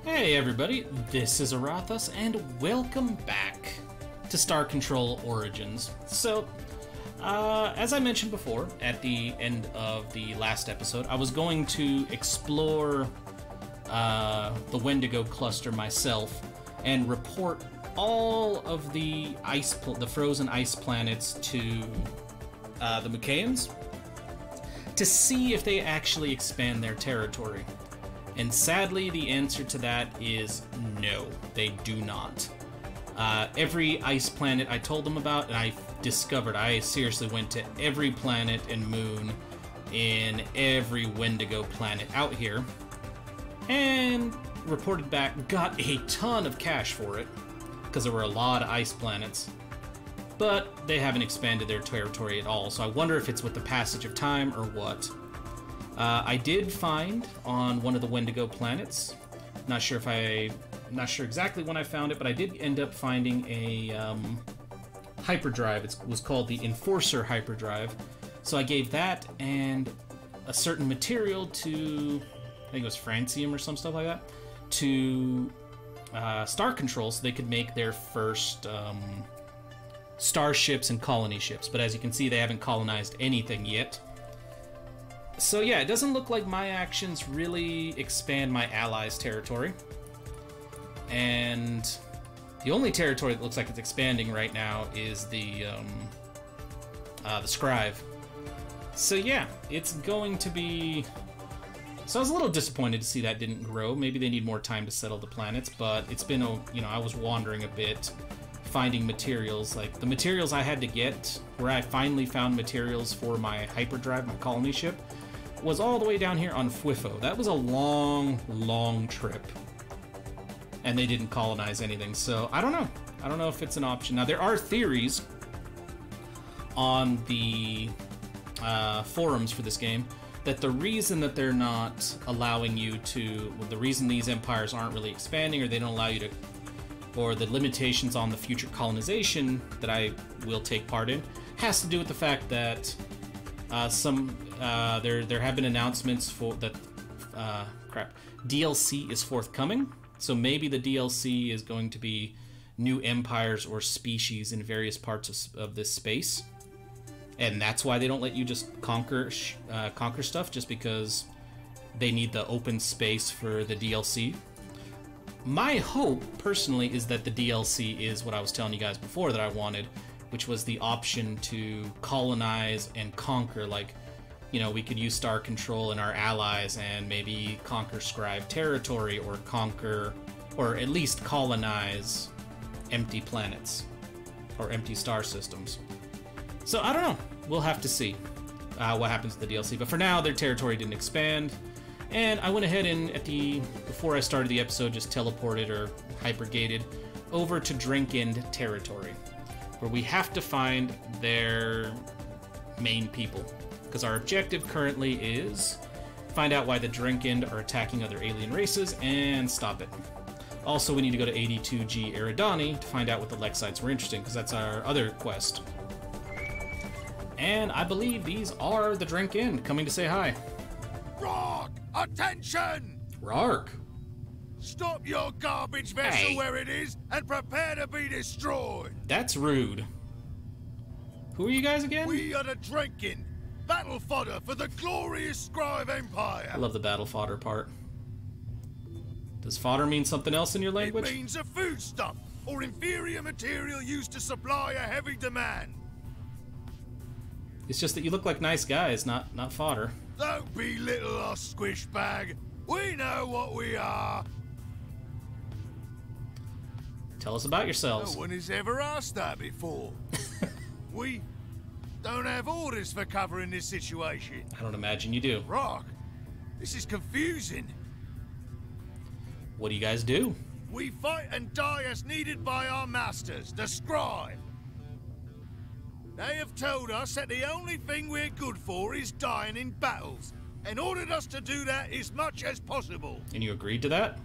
Hey everybody, this is Aurathas, and welcome back to Star Control Origins. So, as I mentioned before, at the end of the last episode, I was going to explore the Wendigo cluster myself and report all of the frozen ice planets to the Mucaeans to see if they actually expand their territory. And sadly, the answer to that is no, they do not. Every ice planet I told them about, and I discovered, I seriously went to every planet and moon in every Wendigo planet out here, and reported back, got a ton of cash for it, because there were a lot of ice planets, but they haven't expanded their territory at all, so I wonder if it's with the passage of time or what. I did find on one of the Wendigo planets, not sure exactly when I found it, but I did end up finding a hyperdrive. It was called the Enforcer hyperdrive. So I gave that and a certain material to, I think it was francium or some stuff like that, to Star Control so they could make their first starships and colony ships. But as you can see, they haven't colonized anything yet. So yeah, it doesn't look like my actions really expand my allies' territory. And the only territory that looks like it's expanding right now is the Scribe. So yeah, it's going to be... So I was a little disappointed to see that didn't grow. Maybe they need more time to settle the planets, but it's been, I was wandering a bit, finding materials. Like, the materials I had to get, where I finally found materials for my hyperdrive, my colony ship, was all the way down here on Fwifo. That was a long, long trip. And they didn't colonize anything, so I don't know. I don't know if it's an option. Now, there are theories on the forums for this game that the reason that they're not allowing you to... the reason these empires aren't really expanding, or they don't allow you to... or the limitations on the future colonization that I will take part in, has to do with the fact that there have been announcements for that DLC is forthcoming. So maybe the DLC is going to be new empires or species in various parts of this space, and that's why they don't let you just conquer stuff, just because they need the open space for the DLC. My hope, personally, is that the DLC is what I was telling you guys before that I wanted, which was the option to colonize and conquer. Like, we could use Star Control and our allies and maybe conquer Scribe territory, or conquer, or at least colonize empty planets or empty star systems. So I don't know. We'll have to see what happens to the DLC. But for now, their territory didn't expand. And I went ahead and, before I started the episode, just teleported or hypergated over to Drinkend territory, where we have to find their main people. Because our objective currently is find out why the Drinkend are attacking other alien races and stop it. Also, we need to go to 82G Eridani to find out what the Lexites were interested in, because that's our other quest. And I believe these are the Drinkend coming to say hi. Rark! Attention! Rark! Stop your garbage vessel where it is and prepare to be destroyed! That's rude. Who are you guys again? We are the Drinkend. Battle fodder for the glorious Scribe Empire. I love the battle fodder part. Does fodder mean something else in your language? It means a foodstuff or inferior material used to supply a heavy demand. It's just that you look like nice guys, not fodder. Don't belittle us, squish bag. We know what we are. Tell us about yourselves. No one has ever asked that before. We don't have orders for cover in this situation. I don't imagine you do. Rock, this is confusing. What do you guys do? We fight and die as needed by our masters, the Scribe. They have told us that the only thing we're good for is dying in battles, and ordered us to do that as much as possible. And you agreed to that?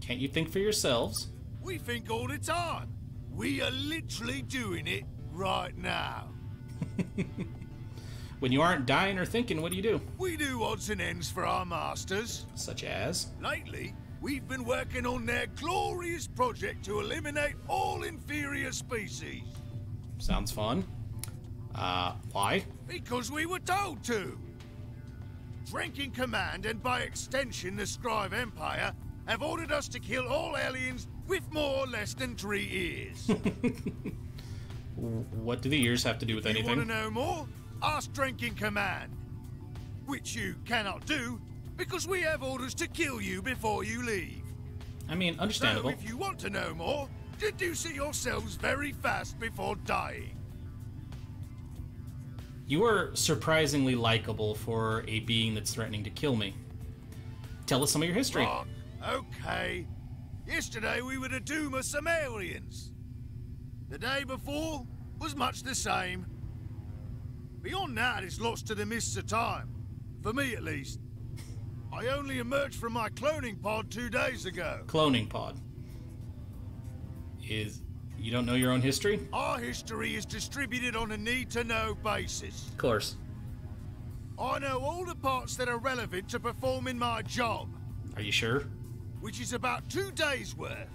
Can't you think for yourselves? We think all the time. We are literally doing it right now. When you aren't dying or thinking, what do you do? We do odds and ends for our masters. Such as? Lately, we've been working on their glorious project to eliminate all inferior species. Sounds fun. Why? Because we were told to. Drinking Command, and by extension the Scribe Empire, have ordered us to kill all aliens with more or less than 3 ears. What do the ears have to do with anything? You want to know more? Ask Drinking Command. Which you cannot do, because we have orders to kill you before you leave. I mean, understandable. So if you want to know more, deduce it yourselves very fast before dying. You are surprisingly likable for a being that's threatening to kill me. Tell us some of your history. Rock, okay. Yesterday we were the doom of some aliens. The day before was much the same. Beyond that, it's lost to the mists of time. For me, at least. I only emerged from my cloning pod 2 days ago. Cloning pod. You don't know your own history? Our history is distributed on a need-to-know basis. Of course. I know all the parts that are relevant to performing my job. Are you sure? Which is about 2 days' worth.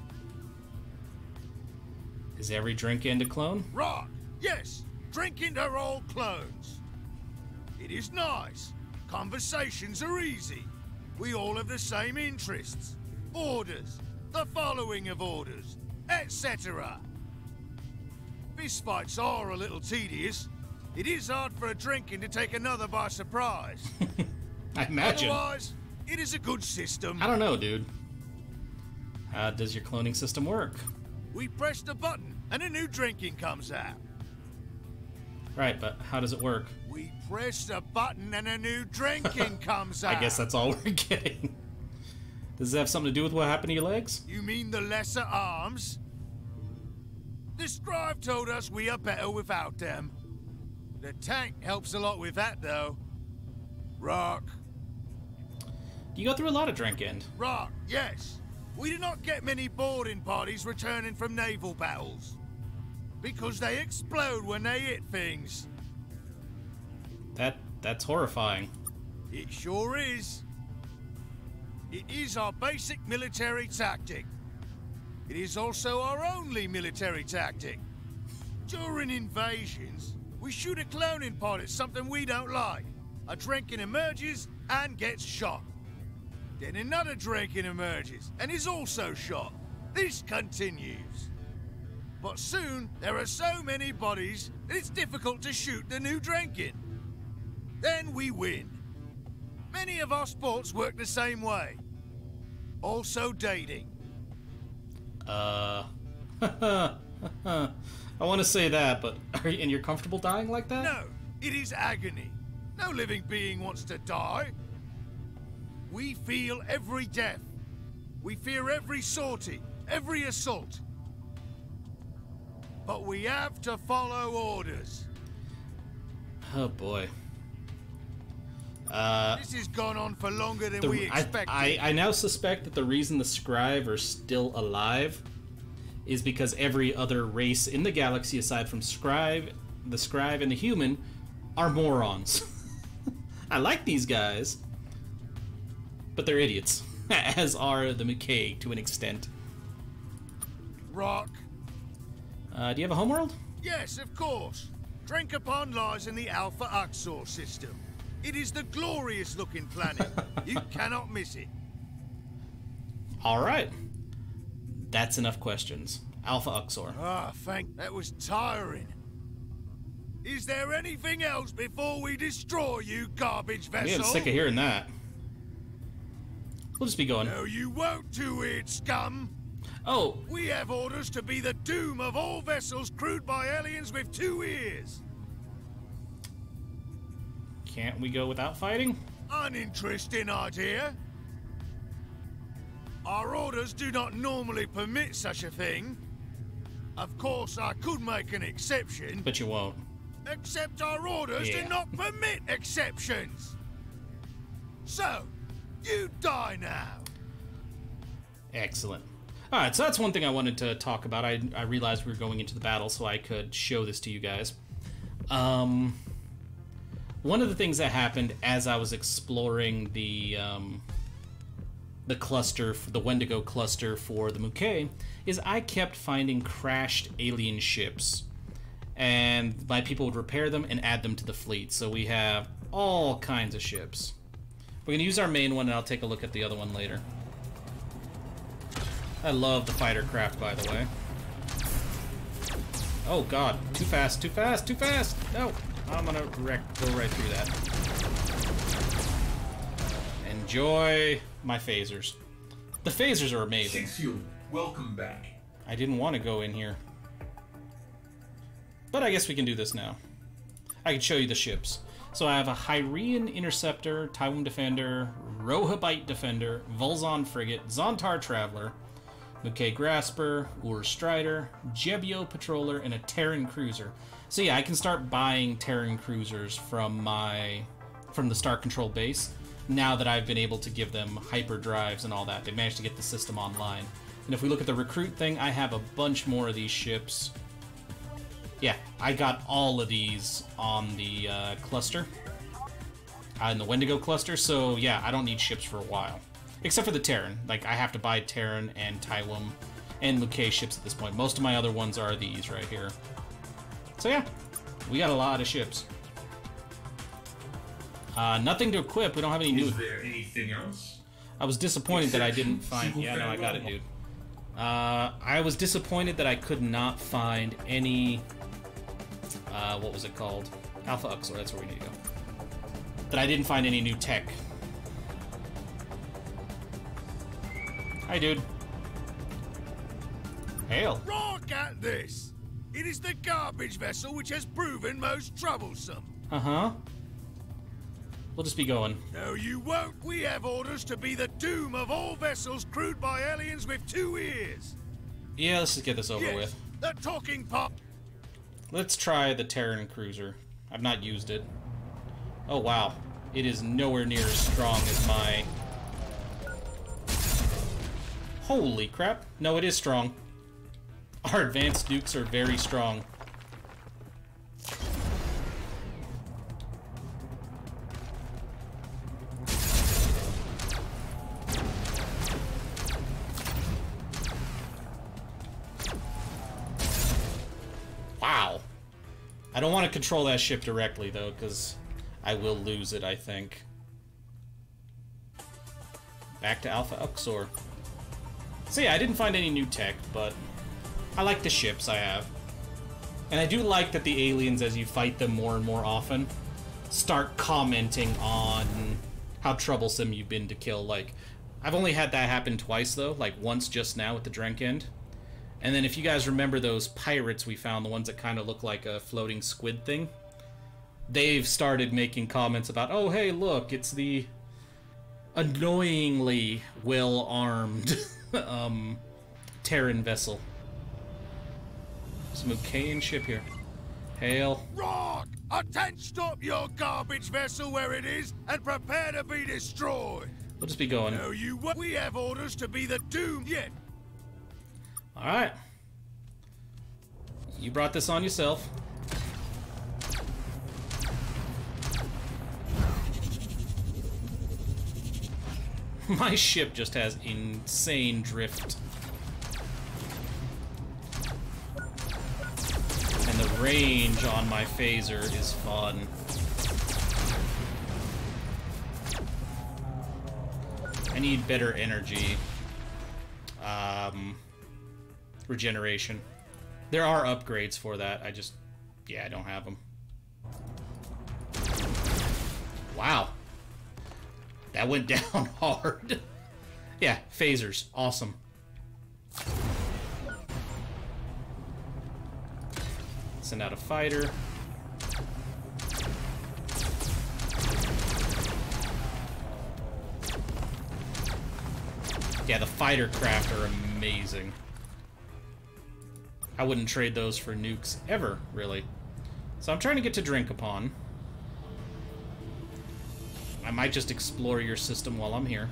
Is every drink end a clone? Right, yes. Drinking are all clones. It is nice. Conversations are easy. We all have the same interests. Orders. The following of orders. Etc. Fistfights are a little tedious. It is hard for a drinking to take another by surprise. I imagine. Otherwise, it is a good system. I don't know, dude. How does your cloning system work? We press the button and a new drinking comes out. Right, but how does it work? We press the button and a new drinking comes out. I guess that's all we're getting. Does it have something to do with what happened to your legs? You mean the lesser arms? The scribe told us we are better without them. The tank helps a lot with that, though. Rock. You go through a lot of drink end. Rock, yes. We do not get many boarding parties returning from naval battles. Because they explode when they hit things. That's horrifying. It sure is. It is our basic military tactic. It is also our only military tactic. During invasions, we shoot a cloning pod at something we don't like. A drinking emerges and gets shot. Then another drinking emerges and is also shot. This continues. But soon, there are so many bodies that it's difficult to shoot the new drinking. Then we win. Many of our sports work the same way. Also dating. I want to say that, but and you're comfortable dying like that? No, it is agony. No living being wants to die. We feel every death. We fear every sortie, every assault. But we have to follow orders. Oh boy. This has gone on for longer than we expected. I now suspect that the reason the Scribe are still alive is because every other race in the galaxy aside from the Scribe and the human are morons. I like these guys, but they're idiots, as are the McKay to an extent. Rock. Do you have a homeworld? Yes, of course. Drinkapon lies in the Alpha Uxor system. It is the glorious-looking planet. You cannot miss it. All right. That's enough questions. Alpha Uxor. Ah, that was tiring. Is there anything else before we destroy you, garbage vessel? We am sick of hearing that. We'll just be going. No, you won't, two-eared scum. Oh. We have orders to be the doom of all vessels crewed by aliens with 2 ears. Can't we go without fighting? Uninteresting idea. Our orders do not normally permit such a thing. Of course, I could make an exception. But you won't. Except our orders do not permit exceptions. So, you die now. Excellent. Alright, so that's one thing I wanted to talk about. I realized we were going into the battle so I could show this to you guys. One of the things that happened as I was exploring the the cluster, the Wendigo cluster for the Muke, is I kept finding crashed alien ships. And my people would repair them and add them to the fleet. So we have all kinds of ships. We're going to use our main one, and I'll take a look at the other one later. I love the fighter craft, by the way. Oh god, too fast, too fast, too fast! No! I'm gonna go right through that. Enjoy my phasers. The phasers are amazing. Six Fuel, welcome back. I didn't want to go in here. But I guess we can do this now. I can show you the ships. So I have a Hyrian Interceptor, Tywum Defender, Rohabite Defender, Volzon Frigate, Zontar Traveler, Muke Grasper, Ur Strider, Jebio Patroller, and a Terran Cruiser. So yeah, I can start buying Terran Cruisers from the Star Control base, now that I've been able to give them hyperdrives and all that. They managed to get the system online. And if we look at the recruit thing, I have a bunch more of these ships. Yeah, I got all of these on the cluster, in the Wendigo cluster, so yeah, I don't need ships for a while. Except for the Terran. Like, I have to buy Terran and Tywum and Muke ships at this point. Most of my other ones are these right here. So yeah, we got a lot of ships. Nothing to equip. We don't have any new... Is there anything else? I was disappointed that I didn't find... Yeah, no, I got it, dude. I was disappointed that I could not find any... what was it called? Alpha Uxor, that's where we need to go. That I didn't find any new tech. Hi, dude. Hail. Rock at this! It is the garbage vessel which has proven most troublesome. Uh-huh. We'll just be going. No, you won't. We have orders to be the doom of all vessels crewed by aliens with 2 ears. Yeah, let's just get this over Yes, with. the talking pop. Let's try the Terran Cruiser. I've not used it. Oh, wow. It is nowhere near as strong as my... Holy crap. No, it is strong. Our advanced nukes are very strong. Wow. I don't want to control that ship directly, though, because I will lose it, I think. Back to Alpha Uxor. So yeah, I didn't find any new tech, but I like the ships I have. And I do like that the aliens, as you fight them more and more often, start commenting on how troublesome you've been to kill. Like, I've only had that happen twice, though. Like, once just now with the Drenkend. And then if you guys remember those pirates we found, the ones that kind of look like a floating squid thing, they've started making comments about, oh, hey, look, it's the annoyingly well-armed Terran vessel. Some Mukean ship here. Hail. Rock! Attention, stop your garbage vessel where it is and prepare to be destroyed. We'll just be going. No, you won't. We have orders to be the doom yet. Alright. You brought this on yourself. My ship just has insane drift. And the range on my phaser is fun. I need better energy. Regeneration. There are upgrades for that. I just... yeah, I don't have them. Wow. That went down hard. Yeah, phasers. Awesome. Send out a fighter. Yeah, the fighter craft are amazing. I wouldn't trade those for nukes ever, really. So I'm trying to get to Drinkupon. I might just explore your system while I'm here.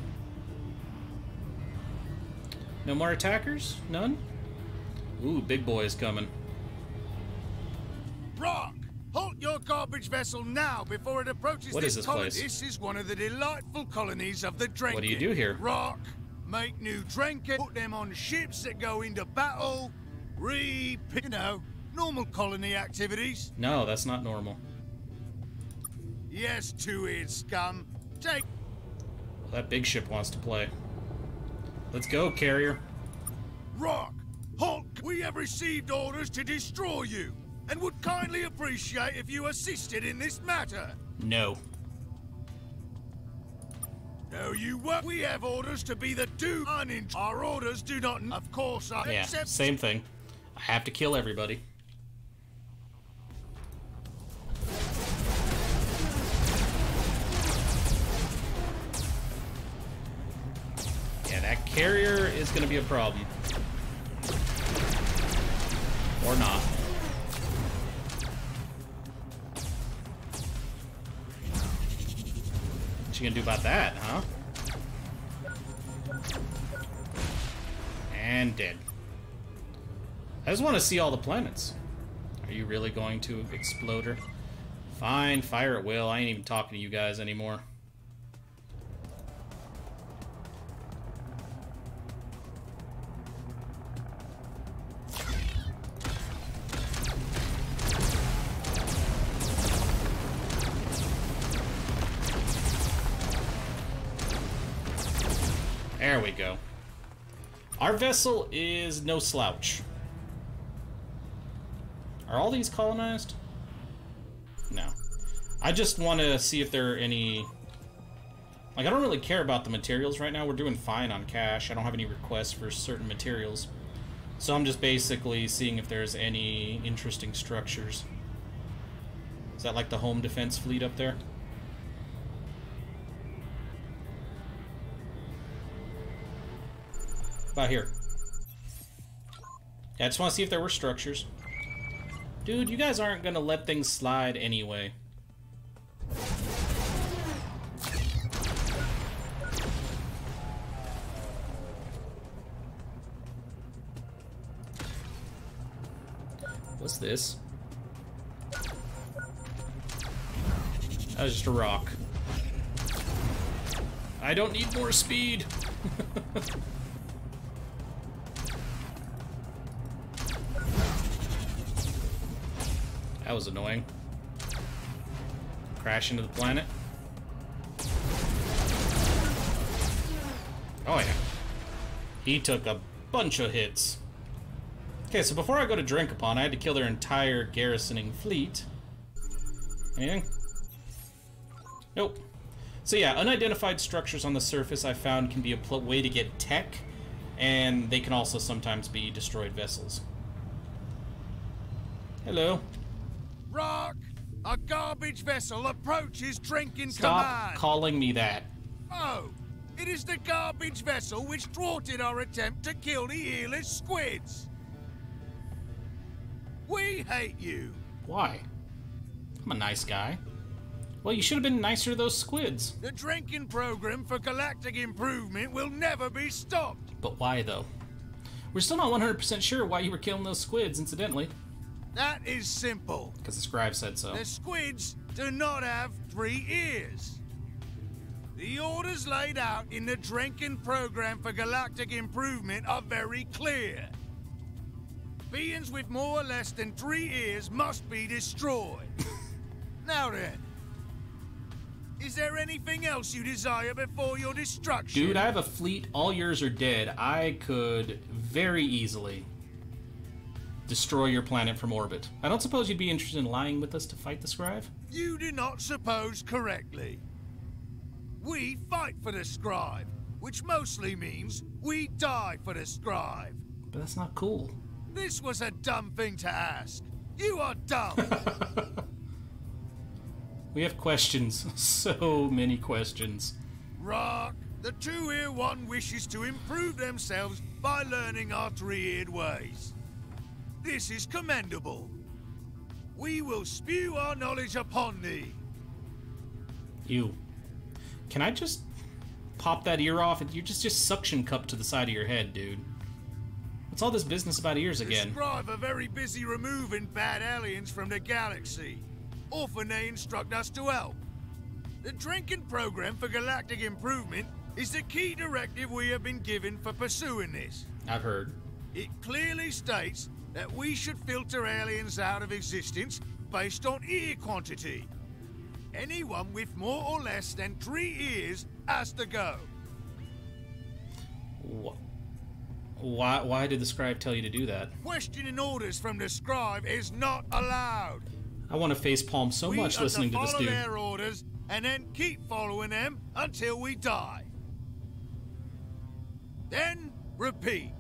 No more attackers? None? Ooh, big boy is coming. Rock! Halt your garbage vessel now before it approaches What this is this colony. place? This is one of the delightful colonies of the Drenkend. What do you do here? Rock! make new drinking, put them on ships that go into battle, normal colony activities. No, that's not normal. Yes, two-eared scum. Take... Well, that big ship wants to play. Let's go, carrier. Rock! Hulk! We have received orders to destroy you, and would kindly appreciate if you assisted in this matter. No. No, you won't. We have orders to be the Our orders do not... Of course, I Yeah, accept... same thing. I have to kill everybody. Yeah, that carrier is going to be a problem. Or not. What you gonna do about that, huh? And dead. I just want to see all the planets. Are you really going to explode her? Fine, fire at will. I ain't even talking to you guys anymore. There we go. Our vessel is no slouch. Are all these colonized? No. I just want to see if there are any... Like, I don't really care about the materials right now. We're doing fine on cash. I don't have any requests for certain materials. So I'm just basically seeing if there's any interesting structures. Is that like the home defense fleet up there? About here. Yeah, I just want to see if there were structures. Dude, you guys aren't gonna let things slide anyway. What's this? That was just a rock. I don't need more speed. That was annoying. Crash into the planet. Oh yeah. He took a bunch of hits. Okay, so before I go to drink upon, I had to kill their entire garrisoning fleet. Anything? Nope. So yeah, unidentified structures on the surface I found can be a way to get tech, and they can also sometimes be destroyed vessels. Hello. Rock! A garbage vessel approaches drinking Stop command! calling me that. Oh! It is the garbage vessel which thwarted our attempt to kill the earless squids! We hate you! Why? I'm a nice guy. Well, you should have been nicer to those squids. The drinking program for galactic improvement will never be stopped! But why, though? We're still not 100% sure why you were killing those squids, incidentally. That is simple. Because the scribe said so. The squids do not have 3 ears. The orders laid out in the drinking program for galactic improvement are very clear. Beings with more or less than 3 ears must be destroyed. Now then, is there anything else you desire before your destruction? Dude, I have a fleet. All yours are dead. I could very easily destroy your planet from orbit. I don't suppose you'd be interested in lying with us to fight the scribe? You do not suppose correctly. We fight for the scribe, which mostly means we die for the scribe. But that's not cool. This was a dumb thing to ask. You are dumb. We have questions. So many questions. Rock, the 2-ear one wishes to improve themselves by learning our 3-eared ways. This is commendable. We will spew our knowledge upon thee. You. Can I just pop that ear off? You just suction cup to the side of your head, dude. What's all this business about ears again? The scribe are very busy removing bad aliens from the galaxy. Often they instruct us to help. The drinking program for galactic improvement is the key directive we have been given for pursuing this. I've heard. It clearly states that we should filter aliens out of existence based on ear quantity. Anyone with more or less than 3 ears has to go. Why did the scribe tell you to do that? Questioning orders from the scribe is not allowed. I want to facepalm so much listening to this dude. We are to follow their orders and then keep following them until we die. Then repeat.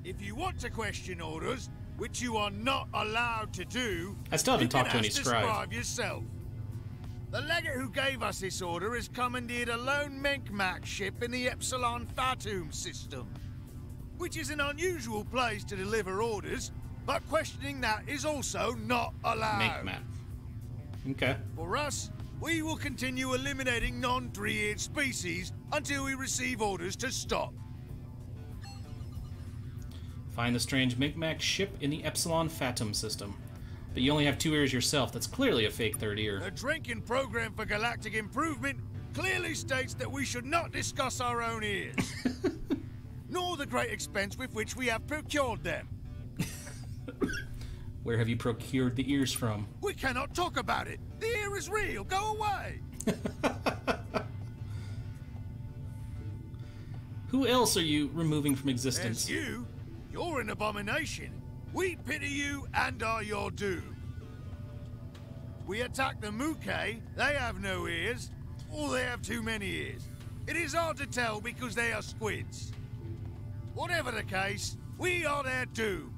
If you want to question orders, which you are not allowed to do, I still haven't talked to any you can scribe. ask the scribe yourself. The legate who gave us this order has commandeered a lone Menkmak ship in the Epsilon Fatum system, which is an unusual place to deliver orders, but questioning that is also not allowed. Menkmak. Okay. For us, we will continue eliminating non-3-eared species until we receive orders to stop. Find the strange Micmac ship in the Epsilon Fatum system. But you only have 2 ears yourself. That's clearly a fake 3rd ear. The drinking program for galactic improvement clearly states that we should not discuss our own ears, nor the great expense with which we have procured them. Where have you procured the ears from? We cannot talk about it. The ear is real. Go away. Who else are you removing from existence? There's you. You're an abomination. We pity you and are your doom. We attack the Muke. They have no ears, or they have too many ears. It is hard to tell because they are squids. Whatever the case, we are their doom.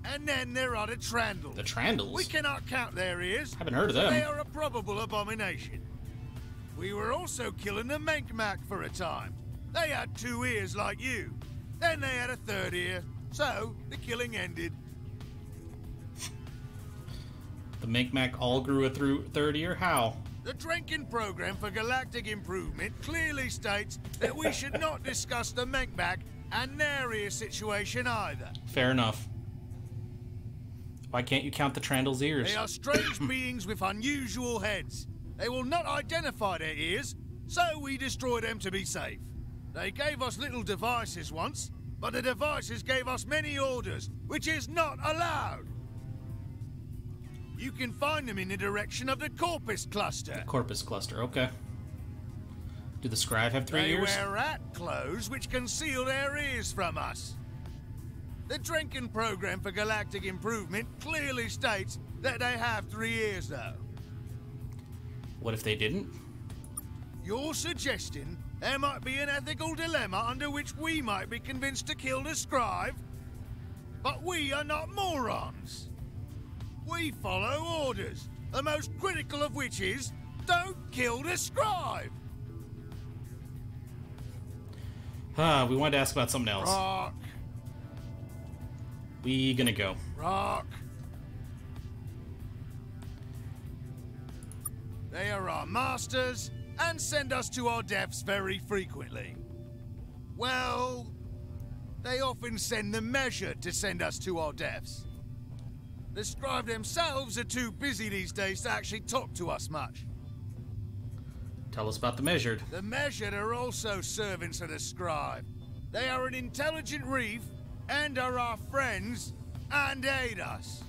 And then there are the Trandals. The Trandals? We cannot count their ears. Haven't heard of them. They are a probable abomination. We were also killing the Menkmak for a time. They had 2 ears like you. Then they had a 3rd ear. So, the killing ended. The Micmac all grew a 3rd ear? How? The drinking program for galactic improvement clearly states that we should not discuss the Menkmak and their ear situation either. Fair enough. Why can't you count the Trandal's ears? They are strange beings with unusual heads. They will not identify their ears, so we destroy them to be safe. They gave us little devices once, but the devices gave us many orders, which is not allowed. You can find them in the direction of the Corpus Cluster. The Corpus Cluster, okay. Do the scribe have 3 They ears? wear rat clothes which conceal their ears from us. The drinking program for galactic improvement clearly states that they have 3 ears, though. What if they didn't? You're suggesting there might be an ethical dilemma under which we might be convinced to kill the scribe? But we are not morons. We follow orders, the most critical of which is, don't kill the scribe! We wanted to ask about something else. Rock. We gonna go. Rock. They are our masters and send us to our deaths very frequently. Well, they often send the measured to send us to our deaths. The scribe themselves are too busy these days to actually talk to us much. Tell us about the measured. The measured are also servants of the scribe. They are an intelligent reef and are our friends and aid us.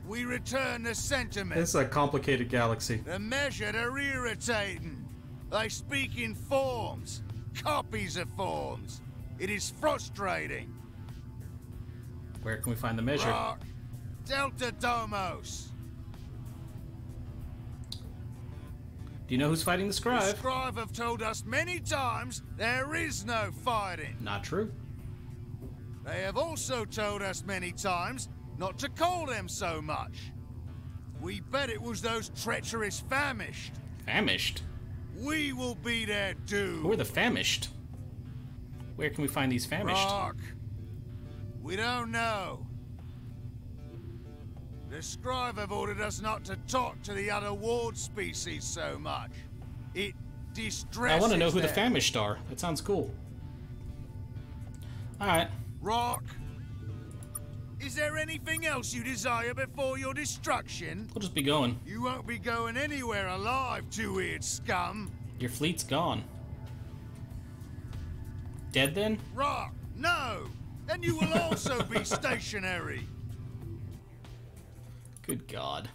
We return the sentiment. It's a complicated galaxy. The measured are irritating. They speak in forms, copies of forms. It is frustrating. Where can we find the measured? Rock, Delta Domos. Do you know who's fighting the The scribe? scribe have told us many times there is no fighting. Not true. They have also told us many times not to call them so much. We bet it was those treacherous famished. Famished? We will be their doom. Who are the famished? Where can we find these famished? Rock. We don't know. The scribe have ordered us not to talk to the other ward species so much. It distresses I want to know who the them. famished are. That sounds cool. Alright. Rock. Is there anything else you desire before your destruction? We'll just be going. You won't be going anywhere alive, two-eared scum. Your fleet's gone. Dead then? Rock, no! Then you will also be stationary. Good God.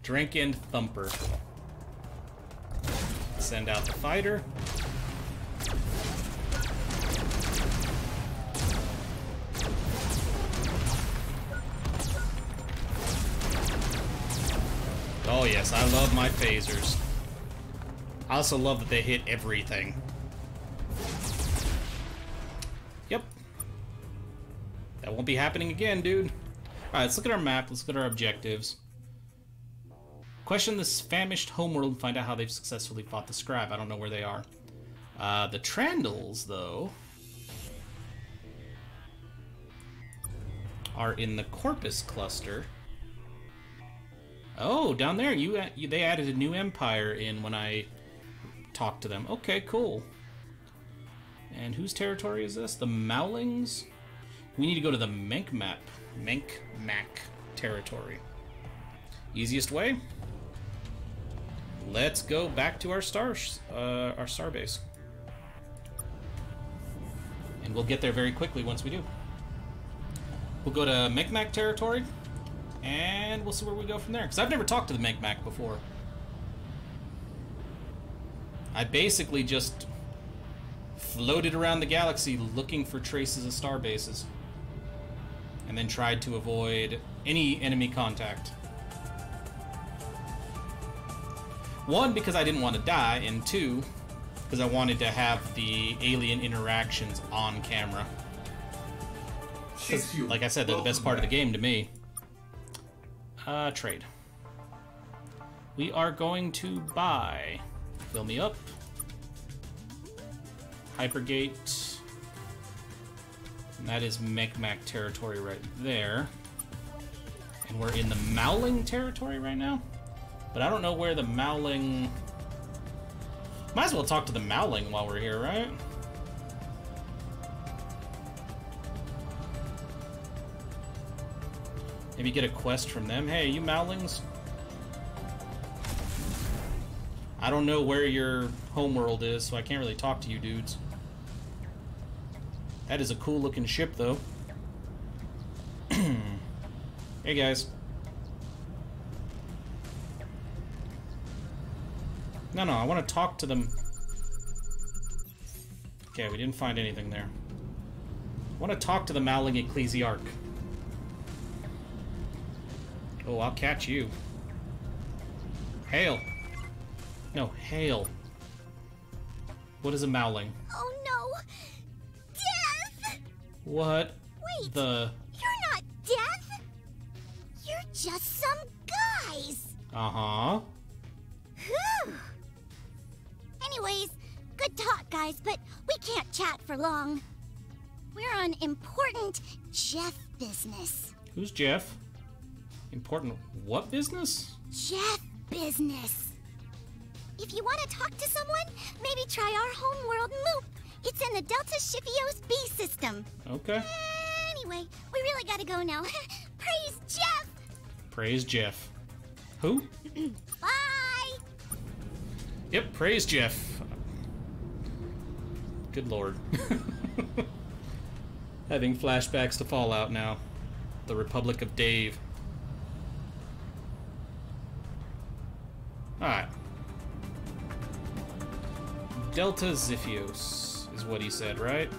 Drink and Thumper. Send out the fighter. Oh yes, I love my phasers. I also love that they hit everything. Yep. That won't be happening again, dude. Alright, let's look at our map. Let's look at our objectives. Question this famished homeworld and find out how they've successfully fought the Scribe. I don't know where they are. The Trandals, though, are in the Corpus cluster. Oh, down there, they added a new empire in when I talked to them. Okay, cool. And whose territory is this? The Mowlings? We need to go to the Menkmac territory. Easiest way? Let's go back to our star base. And we'll get there very quickly once we do. We'll go to Menkmac territory, and we'll see where we go from there. Because I've never talked to the Menkmac before. I basically just floated around the galaxy looking for traces of star bases. And then tried to avoid any enemy contact. One, because I didn't want to die, and two, because I wanted to have the alien interactions on camera. Like I said, they're the best part of the game to me. Trade. We are going to buy. Fill me up. Hypergate. And that is Menkmac territory right there. And we're in the Mowling territory right now. But I don't know where the Mowling... Might as well talk to the Mowling while we're here, right? Maybe get a quest from them. Hey, you Mowlings? I don't know where your homeworld is, so I can't really talk to you dudes. That is a cool looking ship, though. Hey, guys. No, I want to talk to them. Okay, we didn't find anything there. I want to talk to the Mowling Ecclesiarch. Oh, I'll catch you. Hail. No, hail. What is a Mowling? Oh no! Death! What? Wait, the... You're not Death! You're just some guys! Uh-huh. Whew! Anyways, good talk, guys, but we can't chat for long. We're on important Jeff business. Who's Jeff? Important what business? Jeff business. If you want to talk to someone, maybe try our homeworld Moop. It's in the Delta Shiphios B system. Okay. Anyway, we really gotta go now. Praise Jeff! Praise Jeff. Who? Bye! Yep, praise Jeff. Good lord. Having flashbacks to Fallout now. The Republic of Dave. Alright. Delta Ziphios is what he said, right?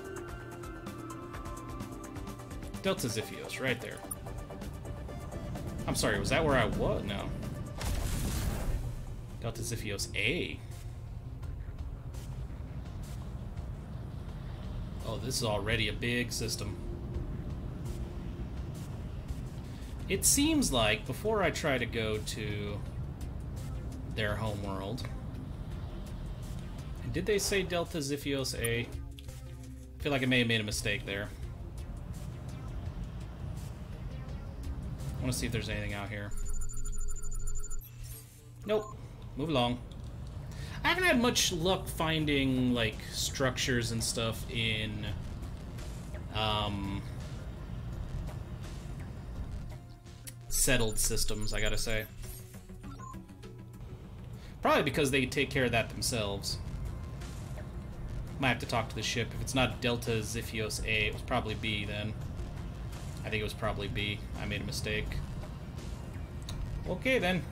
Delta Ziphios, right there. I'm sorry, was that where I was? No. Delta Ziphios A. Oh, this is already a big system. It seems like, before I try to go to their homeworld... Did they say Delta Ziphios A? I feel like I may have made a mistake there. I want to see if there's anything out here. Nope. Move along. I haven't had much luck finding, like, structures and stuff in, settled systems, I gotta say. Probably because they take care of that themselves. Might have to talk to the ship. If it's not Delta Ziphios A, it was probably B then. I think it was probably B. I made a mistake. Okay then.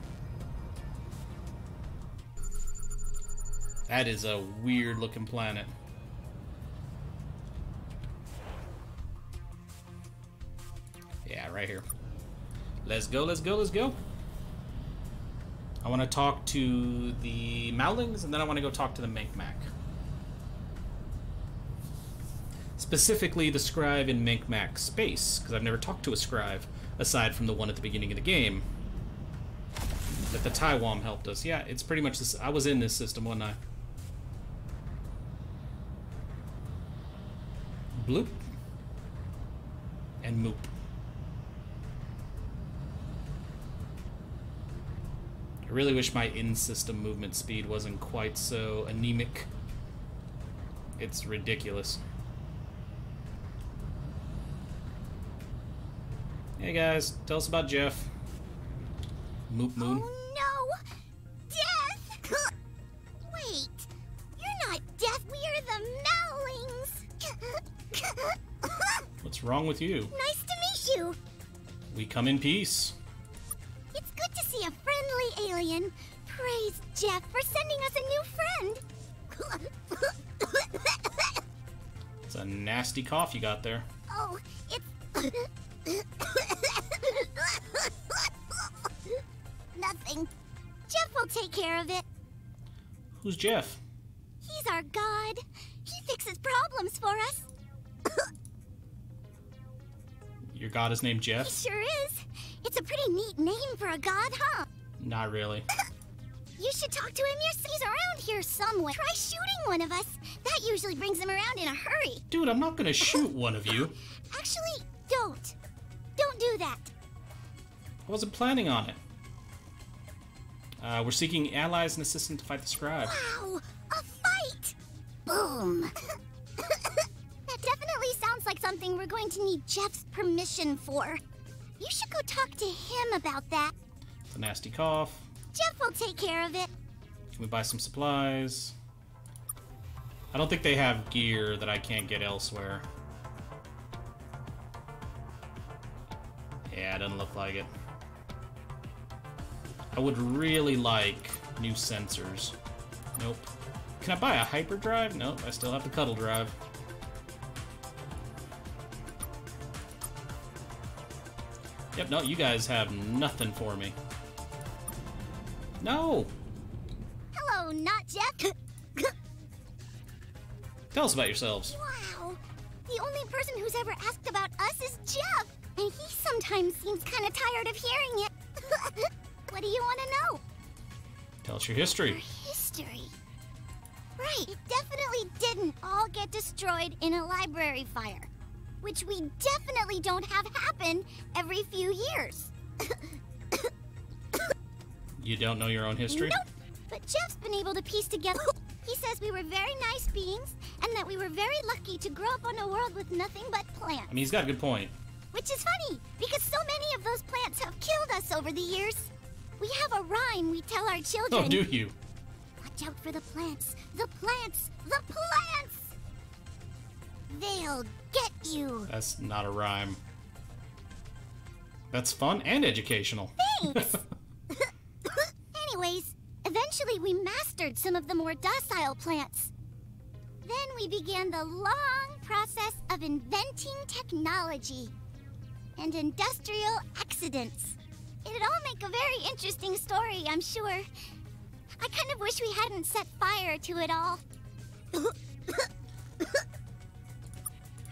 That is a weird looking planet. Yeah, right here. Let's go, let's go, let's go. I want to talk to the Mowlings, and then I want to go talk to the Micmac. Specifically, the Scribe in Micmac space, because I've never talked to a Scribe, aside from the one at the beginning of the game. That the Taiwan helped us. Yeah, it's pretty much this. I was in this system, wasn't I? Bloop. And moop. I really wish my in-system movement speed wasn't quite so anemic. It's ridiculous. Hey guys, tell us about Jeff. Moop Moon. Oh no! Death! Wait, you're not Death, we're the Mowlings! What's wrong with you? Nice to meet you! We come in peace. It's good to see a friendly alien. Praise Jeff for sending us a new friend. It's a nasty cough you got there. Oh, it's... Nothing. Jeff will take care of it. Who's Jeff? He's our god. He fixes problems for us. Your god is named He Jeff? sure is. It's a pretty neat name for a god, huh? Not really. You should talk to him. He's around here somewhere. Try shooting one of us. That usually brings him around in a hurry. Dude, I'm not gonna shoot one of you. Actually, don't. Don't do that. I wasn't planning on it. We're seeking allies and assistance to fight the Scribe. Wow, a fight! Boom. That definitely sounds like something we're going to need Jeff's permission for. You should go talk to him about that. It's a nasty cough. Jeff will take care of it. Can we buy some supplies? I don't think they have gear that I can't get elsewhere. Yeah, it doesn't look like it. I would really like new sensors. Nope. Can I buy a hyperdrive? Nope, I still have the cuddle drive. Yep, no, you guys have nothing for me. No! Hello, not Jeff. Tell us about yourselves. Wow, the only person who's ever asked about us is Jeff. And he sometimes seems kind of tired of hearing it. What do you want to know? Tell us your history. Our history. Right, it definitely didn't all get destroyed in a library fire. Which we definitely don't have happen every few years. You don't know your own history? Nope, but Jeff's been able to piece together. He says we were very nice beings, and that we were very lucky to grow up on a world with nothing but plants. I mean, he's got a good point. Which is funny, because so many of those plants have killed us over the years. We have a rhyme we tell our children. Oh, do you? Watch out for the plants, the plants, the plants! They'll get you. That's not a rhyme. That's fun and educational. Thanks! Anyways, eventually we mastered some of the more docile plants. Then we began the long process of inventing technology and industrial accidents. It'd all make a very interesting story, I'm sure. I kind of wish we hadn't set fire to it all.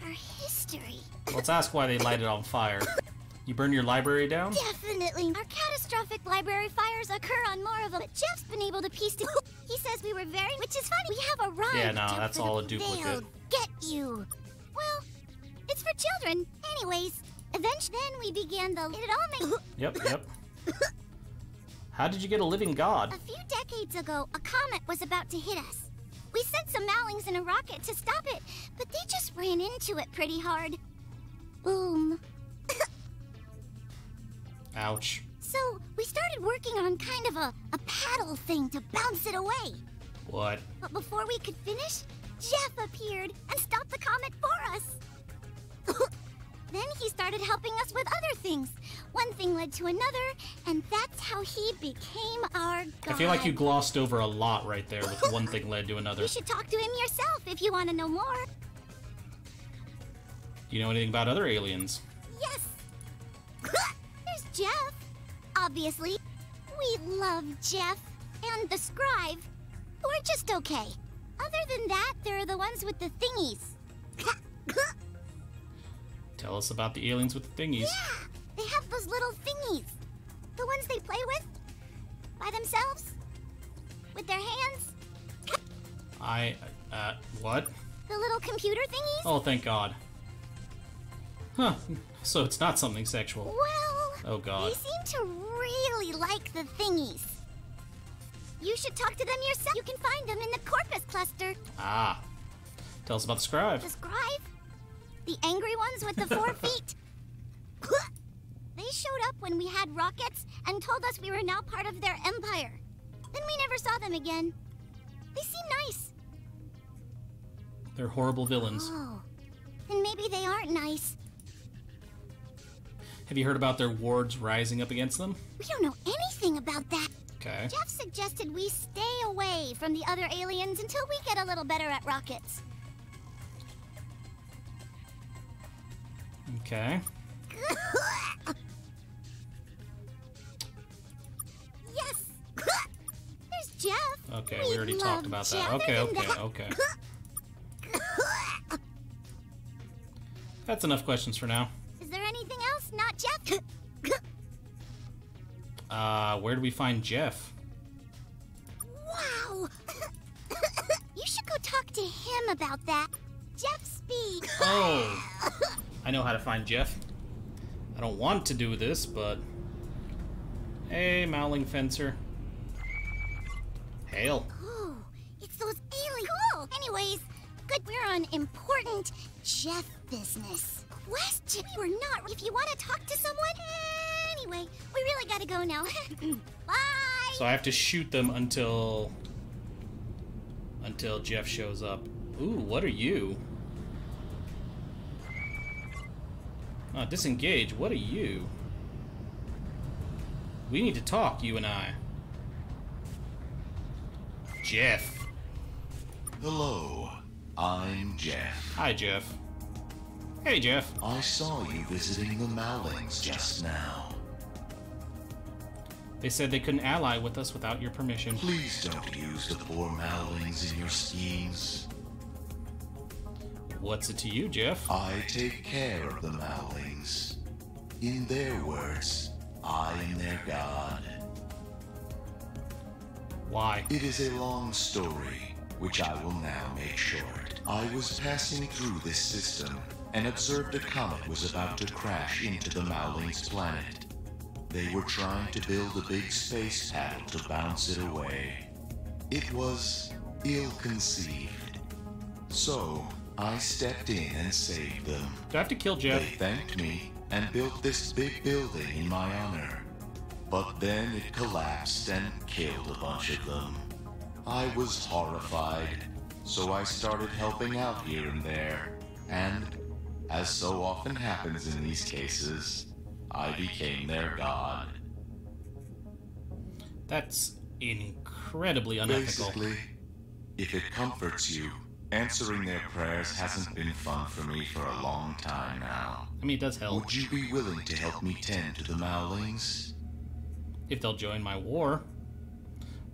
Our history. Let's ask why they light it on fire. You burn your library down? Definitely. Our catastrophic library fires occur on more of them, but Jeff's been able to piece together. He says we were very, which is funny. We have a rhyme. Yeah, no, Watch out that's for all the- a duplicate. They'll get you. Well, it's for children. Anyways, eventually then we began the. It all make. Yep. How did you get a living god? A few decades ago, a comet was about to hit us. We sent some Mowlings in a rocket to stop it, but they just ran into it pretty hard. Boom. Ouch. So we started working on kind of a paddle thing to bounce it away. What? But before we could finish, Jeff appeared and stopped the comet for us. Then he started helping us with other things. One thing led to another, and that's how he became our god. I feel like you glossed over a lot right there with one thing led to another. You should talk to him yourself if you want to know more. Do you know anything about other aliens? Yes. There's Jeff. Obviously. We love Jeff. And the scribe, who are just okay. Other than that, there are the ones with the thingies. Tell us about the aliens with the thingies. Yeah, they have those little thingies. The ones they play with. By themselves. With their hands. What? The little computer thingies? Oh, thank God. Huh, so it's not something sexual. Well, Oh, God. they seem to really like the thingies. You should talk to them yourself. You can find them in the Corpus cluster. Ah. Tell us about the scribe. The scribe? The angry ones with the 4 feet? They showed up when we had rockets and told us we were now part of their empire. Then we never saw them again. They seem nice. They're horrible villains. Oh, then maybe they aren't nice. Have you heard about their wards rising up against them? We don't know anything about that. Okay. Jeff suggested we stay away from the other aliens until we get a little better at rockets. Okay. Yes. There's Jeff. Okay, we already talked about that. Jeff, Okay, isn't okay, that- okay. That's enough questions for now. Is there anything else? Not Jeff? Where do we find Jeff? Wow. You should go talk to him about that. Jeff Speed. Oh! I know how to find Jeff. I don't want to do this, but... Hey, Mowling Fencer. Hail. Oh, it's those aliens. Cool. Anyways, good. We're on important Jeff business. Question. We were not. If you want to talk to someone. Anyway, we really gotta go now. Bye. So I have to shoot them until Jeff shows up. Ooh, what are you? Disengage. What are you? We need to talk, you and I. Jeff. Hello, I'm Jeff. Hi, Jeff. Hey, Jeff. I saw you visiting the Mowlings just now. They said they couldn't ally with us without your permission. Please don't use the poor Mowlings in your schemes. What's it to you, Jeff? I take care of the Mowlings. In their words, I am their god. Why? It is a long story, which I will now make short. I was passing through this system and observed a comet was about to crash into the Mowlings' planet. They were trying to build a big space paddle to bounce it away. It was ill-conceived. So, I stepped in and saved them. Do I have to kill Jeff? They thanked me and built this big building in my honor. But then it collapsed and killed a bunch of them. I was horrified, so I started helping out here and there. And, as so often happens in these cases, I became their god. That's incredibly unethical. Basically, if it comforts you, answering their prayers hasn't been fun for me for a long time now. I mean, it does help. Would you be willing to help me tend to the Mowlings? If they'll join my war.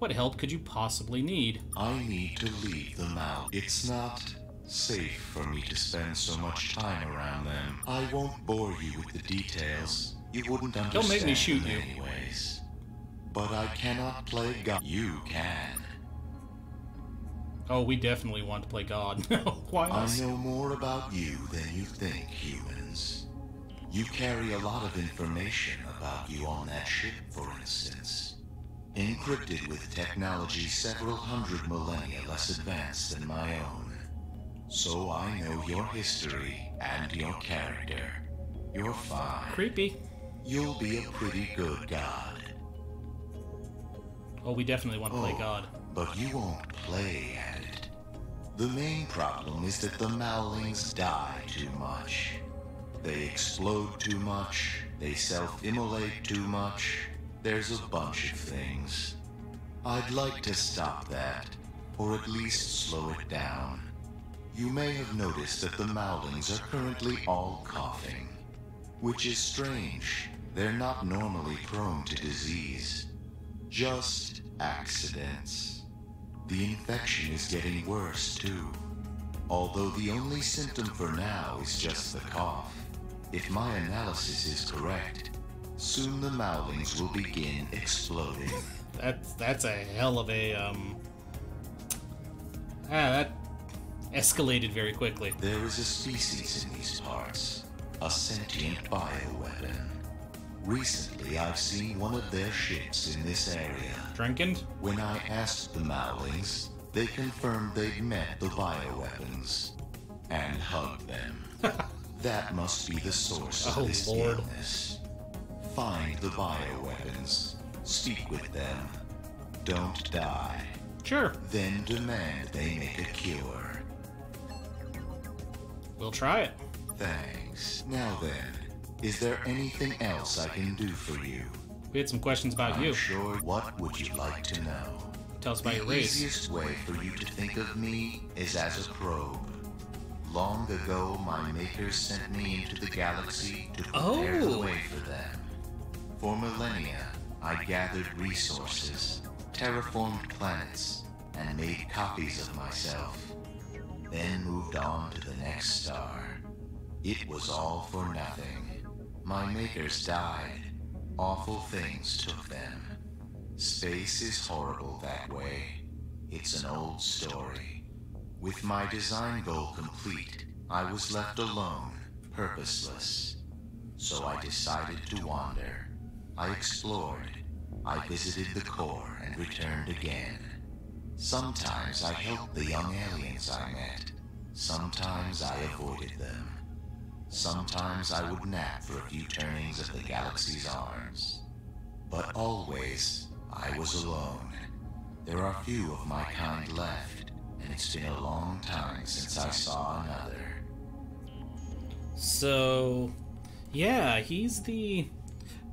What help could you possibly need? I need to leave the Mowlings. It's not safe for me to spend so much time around them. I won't bore you with the details. You wouldn't understand. Don't make me shoot them you. anyways. But I cannot play God. You can. Oh, we definitely want to play God. Why I us? know more about you than you think, humans. You carry a lot of information about you on that ship, for instance. Encrypted with technology several hundred millennia less advanced than my own. So I know your history and your character. You're fine. Creepy. you'll be a pretty good god. Oh, we definitely want to play God. But you won't play at it. The main problem is that the Mowlings die too much. They explode too much, they self-immolate too much. There's a bunch of things. I'd like to stop that, or at least slow it down. You may have noticed that the Mowlings are currently all coughing, which is strange. They're not normally prone to disease, just accidents. The infection is getting worse too, although the only symptom for now is just the cough. If my analysis is correct, soon the Mowlings will begin exploding. That's a hell of a that escalated very quickly. There is a species in these parts, a sentient bioweapon. Recently, I've seen one of their ships in this area. Drinking? When I asked the Mowlings, they confirmed they'd met the bioweapons and hugged them. That must be the source of this illness. Find the bioweapons, speak with them, don't die. Sure. Then demand they make a cure. We'll try it. Thanks. Now then, is there anything else I can do for you? We had some questions about I'm you. sure. What would you like to know? Tell us about your The race. easiest way for you to think of me is as a probe. Long ago, my makers sent me into the galaxy to prepare the way for them. For millennia, I gathered resources, terraformed planets, and made copies of myself. Then moved on to the next star. It was all for nothing. My makers died. Awful things took them. Space is horrible that way. It's an old story. With my design goal complete, I was left alone, purposeless. So I decided to wander. I explored. I visited the core and returned again. Sometimes I helped the young aliens I met. Sometimes I avoided them. Sometimes I would nap for a few turnings of the galaxy's arms. But always, I was alone. There are few of my kind left, and it's been a long time since I saw another. So, yeah, he's the...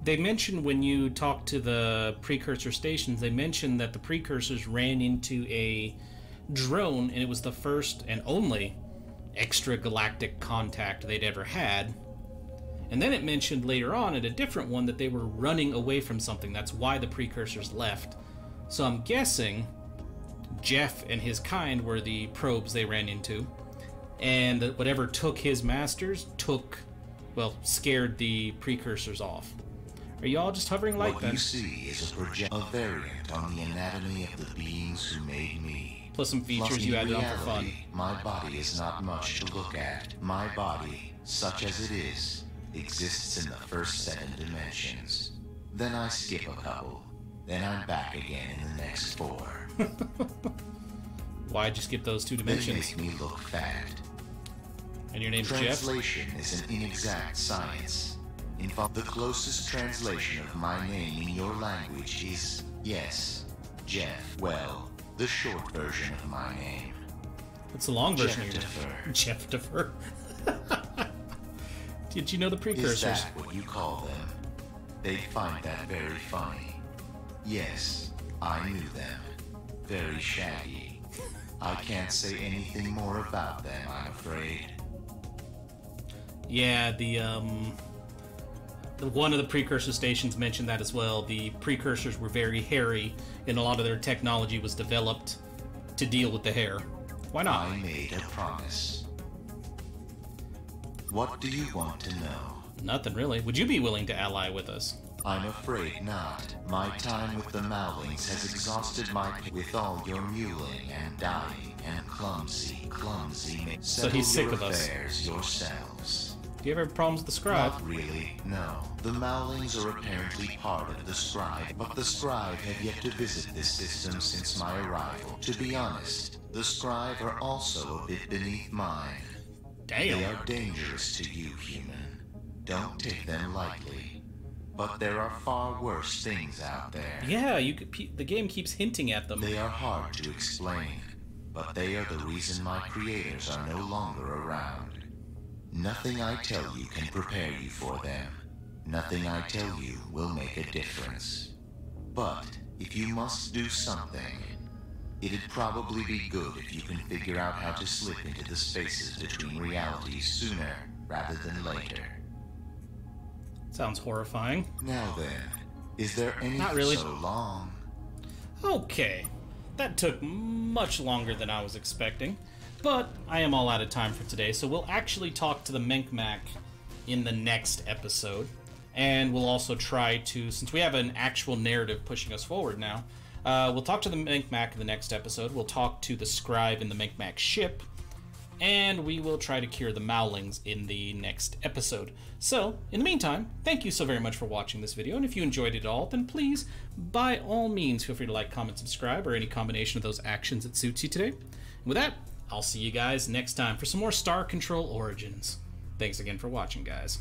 They mentioned when you talked to the precursor stations, they mentioned that the precursors ran into a drone, and it was the first and only extragalactic contact they'd ever had. And then it mentioned later on at a different one that they were running away from something. That's why the precursors left. So I'm guessing Jeff and his kind were the probes they ran into, and whatever took his masters scared the precursors off. Are you all just hovering light What then? you see is a variant on the anatomy of the beings who made me. Plus some features Plus, you in added on for fun. reality, my body is not much to look at. My body, such as it is, exists in the first 7 dimensions. Then I skip a couple. Then I'm back again in the next 4. Why'd you skip those 2 They dimensions? make me look fat. And your name's Jeff? Translation is an inexact science. In fact, the closest translation of my name in your language is, yes, Jeff. Well, the short version of my name. What's the long version of your Jeff-tifer. name? Jeff-tifer. Did you know the Is precursors? that what you call them? They'd find that very funny. Yes, I knew them. Very shaggy. I can't say anything more about them, I'm afraid. Yeah, the one of the precursor stations mentioned that as well. The precursors were very hairy, and a lot of their technology was developed to deal with the hair. Why not? I made a promise. What do you want to know? Nothing really. Would you be willing to ally with us? I'm afraid not. My time with the Mowlings has exhausted my with all your mewling and dying and clumsy. So he's sick of us. Affairs yourselves. Do you ever have problems with the scribe? Not really, no. The Mowlings are apparently part of the scribe, but the scribe have yet to visit this system since my arrival. To be honest, the scribe are also a bit beneath mine. They Damn. are dangerous to you, human. Don't take them lightly. But there are far worse things out there. Yeah, the game keeps hinting at them. They are hard to explain, but they are the reason my creators are no longer around. Nothing I tell you can prepare you for them. Nothing I tell you will make a difference. But if you must do something, it'd probably be good if you can figure out how to slip into the spaces between realities sooner rather than later. Sounds horrifying. Now then, is there any Not really. so long? Okay, that took much longer than I was expecting, but I am all out of time for today, so we'll actually talk to the Menkmac in the next episode, and we'll also try to, since we have an actual narrative pushing us forward now, we'll talk to the Menkmac in the next episode, we'll talk to the scribe in the Menkmac ship, and we will try to cure the Mowlings in the next episode. So, in the meantime, thank you so very much for watching this video, and if you enjoyed it all, then please, by all means, feel free to like, comment, subscribe, or any combination of those actions that suits you today. And with that, I'll see you guys next time for some more Star Control Origins. Thanks again for watching, guys.